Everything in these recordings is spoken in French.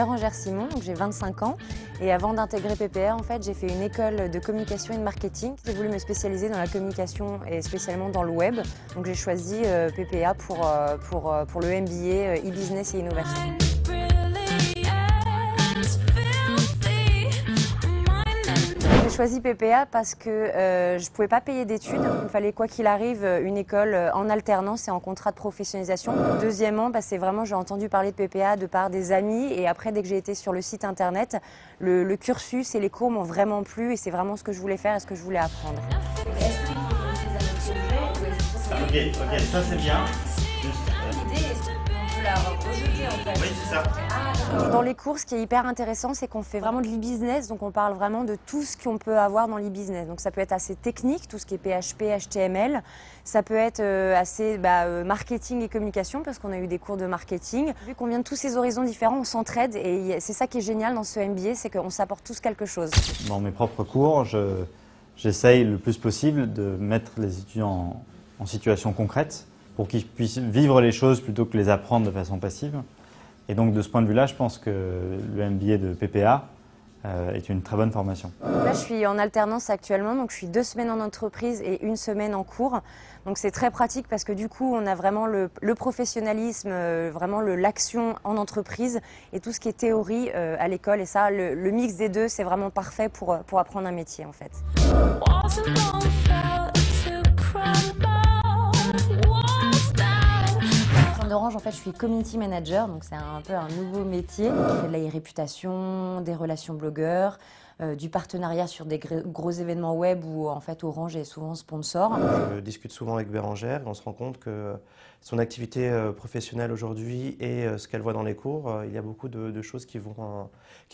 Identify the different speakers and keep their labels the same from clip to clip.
Speaker 1: Bérengère Simon, donc j'ai 25 ans. Et avant d'intégrer PPA, en fait, j'ai fait une école de communication et de marketing. J'ai voulu me spécialiser dans la communication et spécialement dans le web. Donc j'ai choisi PPA pour le MBA e-business et innovation. J'ai choisi PPA parce que je ne pouvais pas payer d'études. Il fallait quoi qu'il arrive une école en alternance et en contrat de professionnalisation. Deuxièmement, c'est vraiment, j'ai entendu parler de PPA de par des amis et après dès que j'ai été sur le site internet, le cursus et les cours m'ont vraiment plu et c'est vraiment ce que je voulais faire et ce que je voulais apprendre.
Speaker 2: Ok, ça c'est bien. Oui, c'est ça.
Speaker 1: Dans les cours, ce qui est hyper intéressant, c'est qu'on fait vraiment de l'e-business, donc on parle vraiment de tout ce qu'on peut avoir dans l'e-business. Donc ça peut être assez technique, tout ce qui est PHP, HTML. Ça peut être assez marketing et communication, parce qu'on a eu des cours de marketing. Vu qu'on vient de tous ces horizons différents, on s'entraide et c'est ça qui est génial dans ce MBA, c'est qu'on s'apporte tous quelque chose.
Speaker 3: Dans mes propres cours, j'essaye le plus possible de mettre les étudiants en situation concrète pour qu'ils puissent vivre les choses plutôt que les apprendre de façon passive. Et donc de ce point de vue-là, je pense que le MBA de PPA est une très bonne formation.
Speaker 1: Là, je suis en alternance actuellement, donc je suis 2 semaines en entreprise et 1 semaine en cours. Donc c'est très pratique parce que du coup, on a vraiment le professionnalisme, vraiment l'action en entreprise et tout ce qui est théorie à l'école. Et ça, le mix des deux, c'est vraiment parfait pour apprendre un métier en fait. D'Orange, en fait, je suis community manager, donc c'est un peu un nouveau métier. Je fais de la réputation, des relations blogueurs, du partenariat sur des gros événements web où en fait Orange est souvent sponsor.
Speaker 4: Je discute souvent avec Bérengère et on se rend compte que son activité professionnelle aujourd'hui et ce qu'elle voit dans les cours, il y a beaucoup de choses qui vont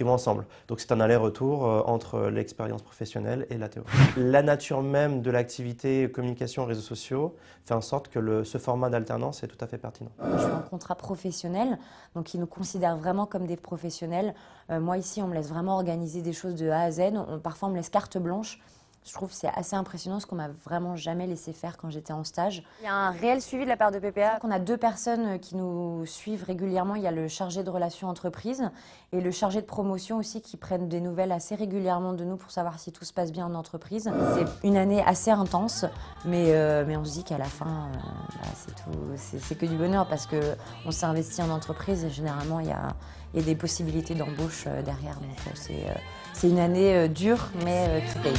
Speaker 4: ensemble. Donc c'est un aller-retour entre l'expérience professionnelle et la théorie. La nature même de l'activité communication réseaux sociaux fait en sorte que ce format d'alternance est tout à fait pertinent.
Speaker 1: Je suis en contrat professionnel, donc ils nous considèrent vraiment comme des professionnels. Moi ici, on me laisse vraiment organiser des choses de A à Z. Parfois, on me laisse carte blanche. Je trouve que c'est assez impressionnant ce qu'on m'a vraiment jamais laissé faire quand j'étais en stage. Il y a un réel suivi de la part de PPA. On a 2 personnes qui nous suivent régulièrement. Il y a le chargé de relations entreprises et le chargé de promotion aussi qui prennent des nouvelles assez régulièrement de nous pour savoir si tout se passe bien en entreprise. C'est une année assez intense, mais on se dit qu'à la fin, c'est que du bonheur parce qu'on s'est investi en entreprise et généralement il y a des possibilités d'embauche derrière. Donc c'est une année dure mais qui paye.